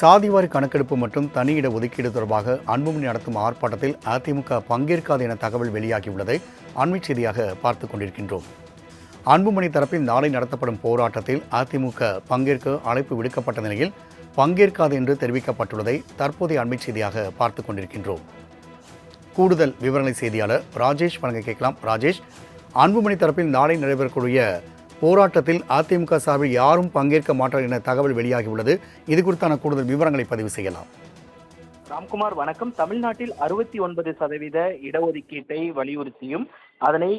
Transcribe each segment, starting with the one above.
சாதிவாரி கணக்கெடுப்பு மற்றும் தனியிட ஒதுக்கீடு தொடர்பாக அன்புமணி நடத்தும் ஆர்ப்பாட்டத்தில் அதிமுக பங்கேற்காது என தகவல் வெளியாகியுள்ளதை அண்மை செய்தியாக பார்த்துக் கொண்டிருக்கின்றோம். அன்புமணி தரப்பில் நாளை நடத்தப்படும் போராட்டத்தில் அதிமுக பங்கேற்க அழைப்பு விடுக்கப்பட்ட நிலையில் பங்கேற்காது என்று தெரிவிக்கப்பட்டுள்ளதை தற்போதைய அண்மை செய்தியாக பார்த்துக் கொண்டிருக்கின்றோம். கூடுதல் விவரங்களை செய்தியாளர் ராஜேஷ் வழங்க கேட்கலாம். ராஜேஷ், அன்புமணி தரப்பில் நாளை நடைபெறக்கூடிய போராட்டத்தில் அதிமுக சார்பில் யாரும் பங்கேற்க மாட்டார் என தகவல் வெளியாகியுள்ளது. இது குறித்தான கூடுதல் விவரங்களை பதிவு செய்யலாம். ராம்குமார், வணக்கம். தமிழ்நாட்டில் 69% இடஒதுக்கீட்டை வலியுறுத்தியும் அதனை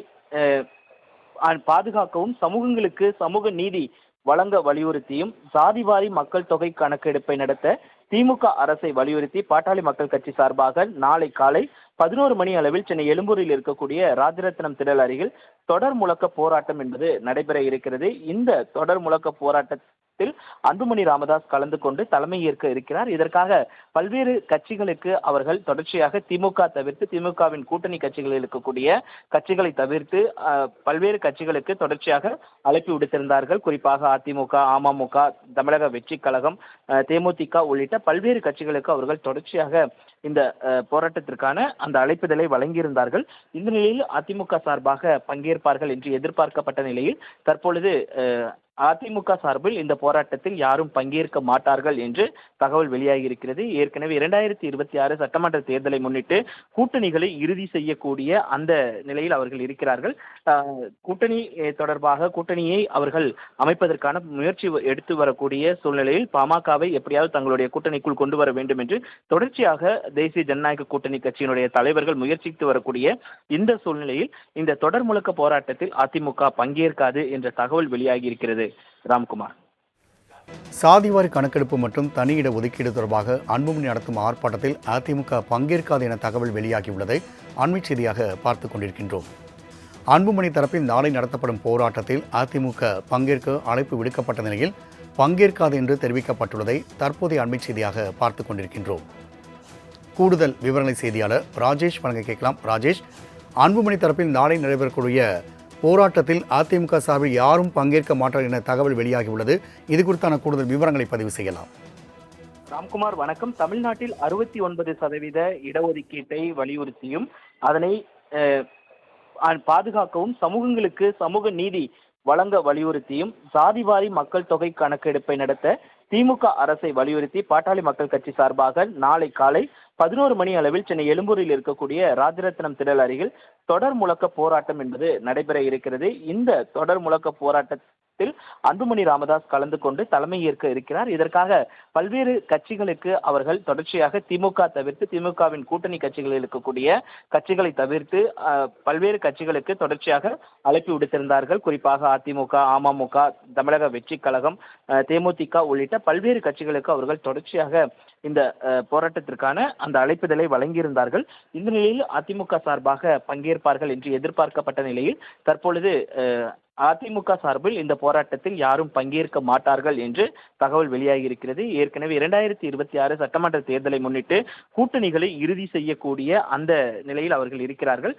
பாதுகாக்கவும் சமூகங்களுக்கு சமூக நீதி வழங்க வலியுறுத்தியும் சாதிவாரி மக்கள் தொகை கணக்கெடுப்பை நடத்த திமுக அரசை வலியுறுத்தி பாட்டாளி மக்கள் கட்சி சார்பாக நாளை காலை 11 மணி அளவில் சென்னை எழும்பூரில் இருக்கக்கூடிய ராஜரத்னம் திடல் அருகில் தொடர் முழக்க போராட்டம் என்பது நடைபெற இருக்கிறது. இந்த தொடர் முழக்க போராட்டத்தில் அன்புமணி ராமதாஸ் கலந்து கொண்டு தலைமை ஏற்க இருக்கிறார். இதற்காக பல்வேறு கட்சிகளுக்கு அவர்கள் தொடர்ச்சியாக திமுக தவிர்த்து திமுகவின் கூட்டணி கட்சிகளில் இருக்கக்கூடிய கட்சிகளை தவிர்த்து பல்வேறு கட்சிகளுக்கு தொடர்ச்சியாக அழைப்பு விடுத்திருந்தார்கள். குறிப்பாக அதிமுக, அமமுக, தமிழக வெற்றி கழகம், தேமுதிக உள்ளிட்ட பல்வேறு கட்சிகளுக்கு அவர்கள் தொடர்ச்சியாக இந்த போராட்டத்திற்கான அந்த அழைப்புதலை வழங்கியிருந்தார்கள். இந்த நிலையில் அதிமுக சார்பாக பங்கேற்பார்கள் என்று எதிர்பார்க்கப்பட்ட நிலையில் தற்பொழுது அதிமுக சார்பில் இந்த போராட்டத்தில் யாரும் பங்கேற்க மாட்டார்கள் என்று தகவல் வெளியாகி இருக்கிறது. ஏற்கனவே 2026 சட்டமன்ற தேர்தலை முன்னிட்டு கூட்டணிகளை இறுதி செய்யக்கூடிய அந்த நிலையில் அவர்கள் இருக்கிறார்கள். கூட்டணி தொடர்பாக கூட்டணியை அவர்கள் அமைப்பதற்கான முயற்சி எடுத்து வரக்கூடிய சூழ்நிலையில் பாமகவை எப்படியாவது தங்களுடைய கூட்டணிக்குள் கொண்டு வர வேண்டும் என்று தொடர்ச்சியாக தேசிய ஜனநாயக கூட்டணி கட்சியினுடைய தலைவர்கள் முயற்சித்து வரக்கூடிய இந்த சூழ்நிலையில் இந்த தொடர் முழக்க போராட்டத்தில் அதிமுக பங்கேற்காது என்ற தகவல் வெளியாகி இருக்கிறது. ராம்குமார், சாதிவாரி கணக்கெடுப்பு மற்றும் தனியிட ஒதுக்கீடு தொடர்பாக அன்புமணி நடத்தும் ஆர்ப்பாட்டத்தில் அதிமுக பங்கேற்காது என தகவல் வெளியாகியுள்ளதை அண்மை செய்தியாக பார்த்துக் கொண்டிருக்கின்றோம். அன்புமணி தரப்பில் நாளை நடத்தப்படும் போராட்டத்தில் அதிமுக பங்கேற்க அழைப்பு விடுக்கப்பட்ட நிலையில் பங்கேற்காது என்று தெரிவிக்கப்பட்டுள்ளதை தற்போதைய அண்மை செய்தியாக பார்த்துக் கொண்டிருக்கின்றோம். கூடுதல் விவரங்களை செய்தியாளர் ராஜேஷ் வழங்க கேட்கலாம். ராஜேஷ், அன்புமணி தரப்பில் நாளை நடைபெறக்கூடிய போராட்டத்தில் அதிமுக சார்பில் யாரும் பங்கேற்க மாட்டார் என தகவல் வெளியாகியுள்ளது. இது குறித்தான கூடுதல் விவரங்களை பதிவு செய்யலாம். ராம்குமார், வணக்கம். தமிழ்நாட்டில் 69% இடஒதுக்கீட்டை வலியுறுத்தியும் அதனை பாதுகாக்கவும் சமூகங்களுக்கு சமூக நீதி வழங்க வலியுறுத்தியும் சாதிவாரி மக்கள் தொகை கணக்கெடுப்பை நடத்த திமுக அரசை வலியுறுத்தி பாட்டாளி மக்கள் கட்சி சார்பாக நாளை காலை 11 மணி அளவில் சென்னை எழும்பூரில் இருக்கக்கூடிய ராஜரத்னம் திடல் அருகில் தொடர் முழக்க போராட்டம் என்பது நடைபெற இருக்கிறது. இந்த தொடர் முழக்க போராட்டத்தில் அன்புமணி ராமதாஸ் கலந்து கொண்டு தலைமை ஏற்க இருக்கிறார். இதற்காக பல்வேறு கட்சிகளுக்கு அவர்கள் தொடர்ச்சியாக திமுக தவிர்த்து திமுகவின் கூட்டணி கட்சிகளில் இருக்கக்கூடிய கட்சிகளை தவிர்த்து பல்வேறு கட்சிகளுக்கு தொடர்ச்சியாக அழைப்பு விடுத்திருந்தார்கள். குறிப்பாக அதிமுக, அமமுக, தமிழக வெற்றி கழகம், தேமுதிக உள்ளிட்ட பல்வேறு கட்சிகளுக்கு அவர்கள் தொடர்ச்சியாக இந்த போராட்டத்திற்கான அந்த அழைப்புதலை வழங்கியிருந்தார்கள். இந்த நிலையில் அதிமுக சார்பாக பங்கேற்பார்கள் என்று எதிர்பார்க்கப்பட்ட நிலையில் தற்பொழுது அதிமுக சார்பில் இந்த போராட்டத்தில் யாரும் பங்கேற்க மாட்டார்கள் என்று தகவல் வெளியாகி இருக்கிறது. ஏற்கனவே 2026 சட்டமன்ற தேர்தலை முன்னிட்டு கூட்டணிகளை இறுதி செய்யக்கூடிய அந்த நிலையில் அவர்கள் இருக்கிறார்கள்.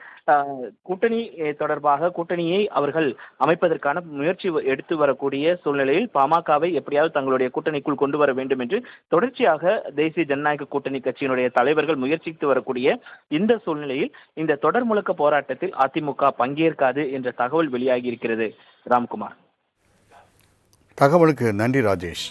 கூட்டணி தொடர்பாக கூட்டணியை அவர்கள் அமைப்பதற்கான முயற்சி எடுத்து வரக்கூடிய சூழ்நிலையில் பாமகவை எப்படியாவது தங்களுடைய கூட்டணிக்குள் கொண்டு வர வேண்டும் என்று தொடர்ச்சியாக தேசிய ஜனநாயக கூட்டணி கட்சியினுடைய தலைவர்கள் முயற்சித்து வரக்கூடிய இந்த சூழ்நிலையில் இந்த தொடர் முழக்க போராட்டத்தில் அதிமுக பங்கேற்காது என்ற தகவல் வெளியாகி இருக்கிறது. ராம்குமார், தகவலுக்கு நன்றி ராஜேஷ்.